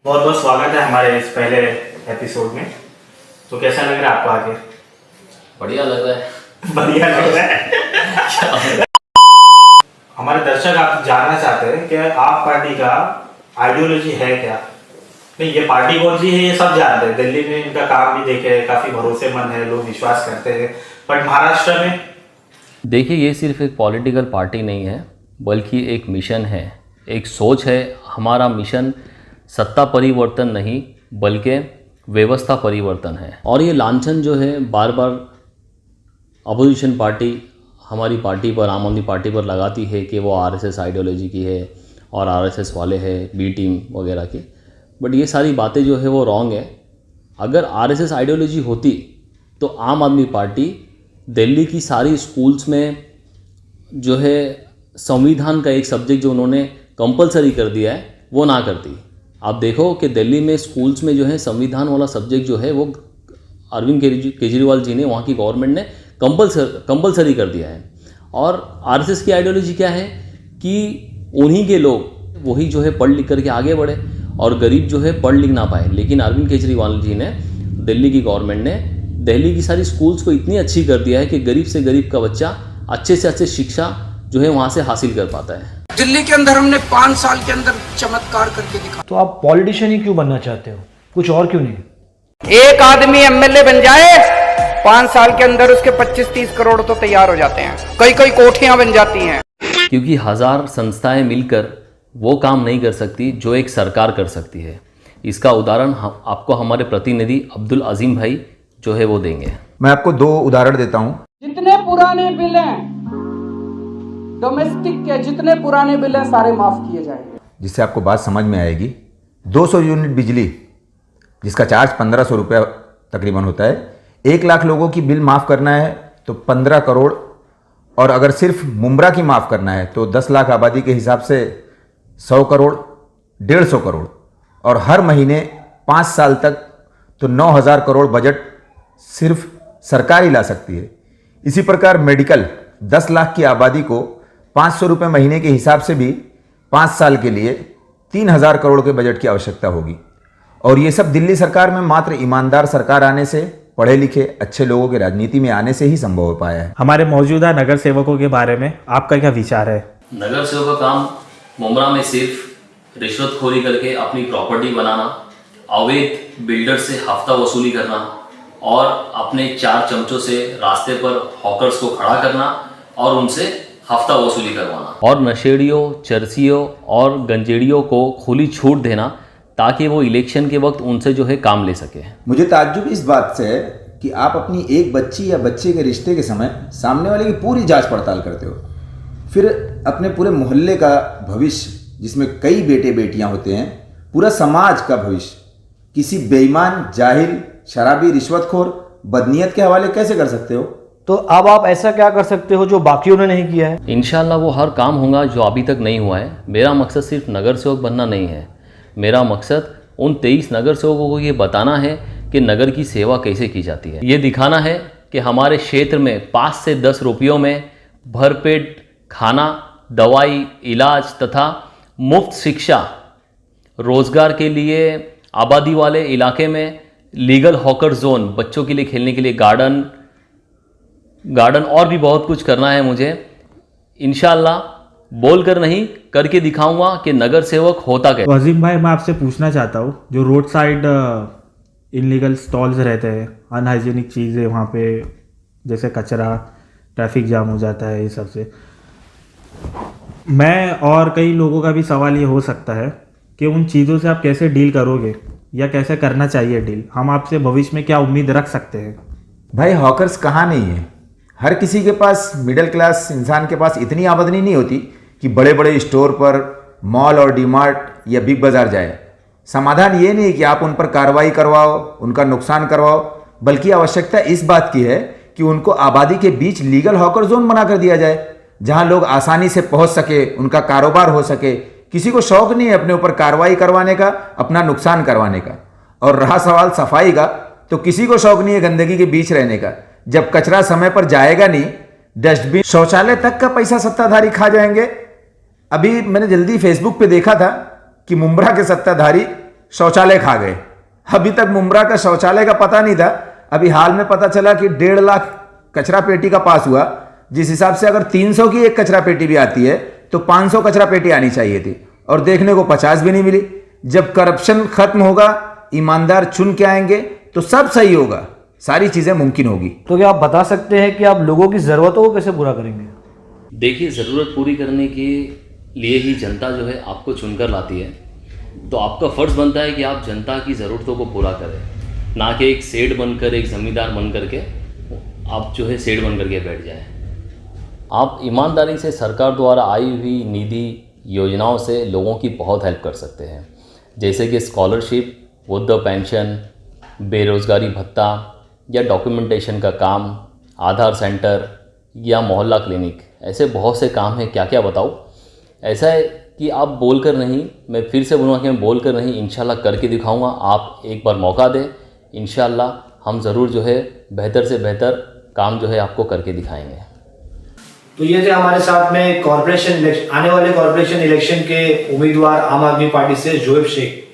बहुत बहुत स्वागत है हमारे इस पहले एपिसोड में। तो कैसा लग रहा है आपको आगे? बढ़िया लग रहा है। बढ़िया लग रहा है। हमारे दर्शक आप जानना चाहते हैं कि आप पार्टी का आइडियोलॉजी है क्या? नहीं, ये पार्टी कौन सी है ये सब जानते हैं। दिल्ली में इनका काम भी देखे, काफी भरोसेमंद है, लोग विश्वास करते हैं। बट महाराष्ट्र में देखिए, ये सिर्फ एक पॉलिटिकल पार्टी नहीं है, बल्कि एक मिशन है, एक सोच है। हमारा मिशन सत्ता परिवर्तन नहीं बल्कि व्यवस्था परिवर्तन है। और ये लांछन जो है बार बार अपोजिशन पार्टी हमारी पार्टी पर, आम आदमी पार्टी पर लगाती है कि वो आरएसएस आइडियोलॉजी की है और आरएसएस वाले हैं, बी टीम वगैरह की। बट ये सारी बातें जो है वो रॉन्ग है। अगर आरएसएस आइडियोलॉजी होती तो आम आदमी पार्टी दिल्ली की सारी स्कूल्स में जो है संविधान का एक सब्जेक्ट जो उन्होंने कंपलसरी कर दिया है वो ना करती। आप देखो कि दिल्ली में स्कूल्स में जो है संविधान वाला सब्जेक्ट जो है वो अरविंद केजरीवाल जी ने, वहाँ की गवर्नमेंट ने कंपलसरी कर दिया है। और आरएसएस की आइडियोलॉजी क्या है कि उन्हीं के लोग वही जो है पढ़ लिख करके आगे बढ़े और गरीब जो है पढ़ लिख ना पाए। लेकिन अरविंद केजरीवाल जी ने, दिल्ली की गवर्नमेंट ने दिल्ली की सारी स्कूल्स को इतनी अच्छी कर दिया है कि गरीब से गरीब का बच्चा अच्छे से अच्छे शिक्षा जो है वहाँ से हासिल कर पाता है। दिल्ली के अंदर हमने 5 साल के अंदर चमत्कार करके दिखा। तो आप पॉलिटिशियन ही क्यों बनना चाहते हो, कुछ और क्यों नहीं? एक आदमी एमएलए बन जाए 5 साल के अंदर उसके 25-30 करोड़ तो तैयार हो जाते हैं, कई कई कोठियां बन जाती हैं। क्योंकि 1000 संस्थाएं मिलकर वो काम नहीं कर सकती जो एक सरकार कर सकती है। इसका उदाहरण आपको हमारे प्रतिनिधि अब्दुल अजीम भाई जो है वो देंगे। मैं आपको 2 उदाहरण देता हूं। जितने पुराने बिल हैं डोमेस्टिक के, जितने पुराने बिल हैं सारे माफ किए जाएंगे, जिससे आपको बात समझ में आएगी। 200 यूनिट बिजली जिसका चार्ज 1500 रुपया तकरीबन होता है, 1 लाख लोगों की बिल माफ़ करना है तो 15 करोड़, और अगर सिर्फ मुंब्रा की माफ़ करना है तो 10 लाख आबादी के हिसाब से 100 करोड़, 150 करोड़, और हर महीने 5 साल तक तो 9000 करोड़ बजट सिर्फ सरकार ही ला सकती है। इसी प्रकार मेडिकल 10 लाख की आबादी को 500 रुपये महीने के हिसाब से भी 5 साल के लिए 3000 करोड़ के बजट की आवश्यकता होगी। और ये सब दिल्ली सरकार में मात्र ईमानदार सरकार आने से, पढ़े लिखे अच्छे लोगों के राजनीति में आने से ही संभव हो पाया है। हमारे मौजूदा नगर सेवकों के बारे में आपका क्या विचार है? नगर सेवक का काम मुंब्रा में सिर्फ रिश्वतखोरी करके अपनी प्रॉपर्टी बनाना, अवैध बिल्डर से हफ्ता वसूली करना और अपने 4 चमचों से रास्ते पर हॉकर्स को खड़ा करना और उनसे हफ्ता वसूली करवाना, और नशेड़ियों, चरसियों और गंजेड़ियों को खुली छूट देना ताकि वो इलेक्शन के वक्त उनसे जो है काम ले सके। मुझे ताज्जुब इस बात से है कि आप अपनी एक बच्ची या बच्चे के रिश्ते के समय सामने वाले की पूरी जांच पड़ताल करते हो, फिर अपने पूरे मोहल्ले का भविष्य, जिसमें कई बेटे बेटियां होते हैं, पूरा समाज का भविष्य किसी बेईमान, जाहिल, शराबी, रिश्वतखोर, बदनीयत के हवाले कैसे कर सकते हो? तो अब आप ऐसा क्या कर सकते हो जो बाकियों ने नहीं किया है? इंशाल्लाह वो हर काम होगा जो अभी तक नहीं हुआ है। मेरा मकसद सिर्फ नगर सेवक बनना नहीं है, मेरा मकसद उन 23 नगर सेवकों को ये बताना है कि नगर की सेवा कैसे की जाती है। ये दिखाना है कि हमारे क्षेत्र में 5 से 10 रुपयों में भरपेट खाना, दवाई, इलाज तथा मुफ्त शिक्षा, रोजगार के लिए आबादी वाले इलाके में लीगल हॉकर जोन, बच्चों के लिए खेलने के लिए गार्डन और भी बहुत कुछ करना है मुझे। इंशाल्लाह बोलकर नहीं करके दिखाऊंगा कि नगर सेवक होता कैसे। तो अजीम भाई, मैं आपसे पूछना चाहता हूँ, जो रोड साइड इनलीगल स्टॉल्स रहते हैं, अनहाइजीनिक चीज़ें वहाँ पे, जैसे कचरा, ट्रैफिक जाम हो जाता है, ये सब से मैं और कई लोगों का भी सवाल ये हो सकता है कि उन चीज़ों से आप कैसे डील करोगे या कैसे करना चाहिए डील? हम आपसे भविष्य में क्या उम्मीद रख सकते हैं? भाई, हॉकर्स कहाँ नहीं है। हर किसी के पास, मिडिल क्लास इंसान के पास इतनी आमदनी नहीं होती कि बड़े बड़े स्टोर पर, मॉल और डीमार्ट या बिग बाजार जाए। समाधान ये नहीं कि आप उन पर कार्रवाई करवाओ, उनका नुकसान करवाओ, बल्कि आवश्यकता इस बात की है कि उनको आबादी के बीच लीगल हॉकर जोन बना कर दिया जाए, जहां लोग आसानी से पहुंच सके, उनका कारोबार हो सके। किसी को शौक नहीं है अपने ऊपर कार्रवाई करवाने का, अपना नुकसान करवाने का। और रहा सवाल सफाई का, तो किसी को शौक नहीं है गंदगी के बीच रहने का। जब कचरा समय पर जाएगा नहीं, डस्टबिन, शौचालय तक का पैसा सत्ताधारी खा जाएंगे। अभी मैंने जल्दी फेसबुक पे देखा था कि मुंब्रा के सत्ताधारी शौचालय खा गए। अभी तक मुमरा का शौचालय का पता नहीं था, अभी हाल में पता चला कि 1.5 लाख कचरा पेटी का पास हुआ। जिस हिसाब से अगर 300 की एक कचरा पेटी भी आती है तो 500 कचरा पेटी आनी चाहिए थी, और देखने को 50 भी नहीं मिली। जब करप्शन खत्म होगा, ईमानदार चुन के आएंगे तो सब सही होगा, सारी चीजें मुमकिन होगी। तो क्या आप बता सकते हैं कि आप लोगों की ज़रूरतों को कैसे पूरा करेंगे? देखिए, ज़रूरत पूरी करने के लिए ही जनता जो है आपको चुनकर लाती है, तो आपका फ़र्ज़ बनता है कि आप जनता की ज़रूरतों को पूरा करें, ना कि एक सेठ बनकर, एक ज़मींदार बन करके आप जो है सेठ बन करके बैठ जाए। आप ईमानदारी से सरकार द्वारा आई हुई निधि योजनाओं से लोगों की बहुत हेल्प कर सकते हैं, जैसे कि स्कॉलरशिप, वृद्ध पेंशन, बेरोज़गारी भत्ता या डॉक्यूमेंटेशन का काम, आधार सेंटर या मोहल्ला क्लिनिक। ऐसे बहुत से काम हैं, क्या क्या बताऊँ। ऐसा है कि आप बोलकर नहीं, मैं फिर से बोलूँगा कि मैं बोलकर नहीं, इंशाल्लाह करके दिखाऊंगा। आप एक बार मौका दें, इंशाल्लाह हम ज़रूर जो है बेहतर से बेहतर काम जो है आपको करके दिखाएंगे। तो ये थे हमारे साथ में कॉर्पोरेशन आने वाले कॉर्पोरेशन इलेक्शन के उम्मीदवार आम आदमी पार्टी से जोएब शेख।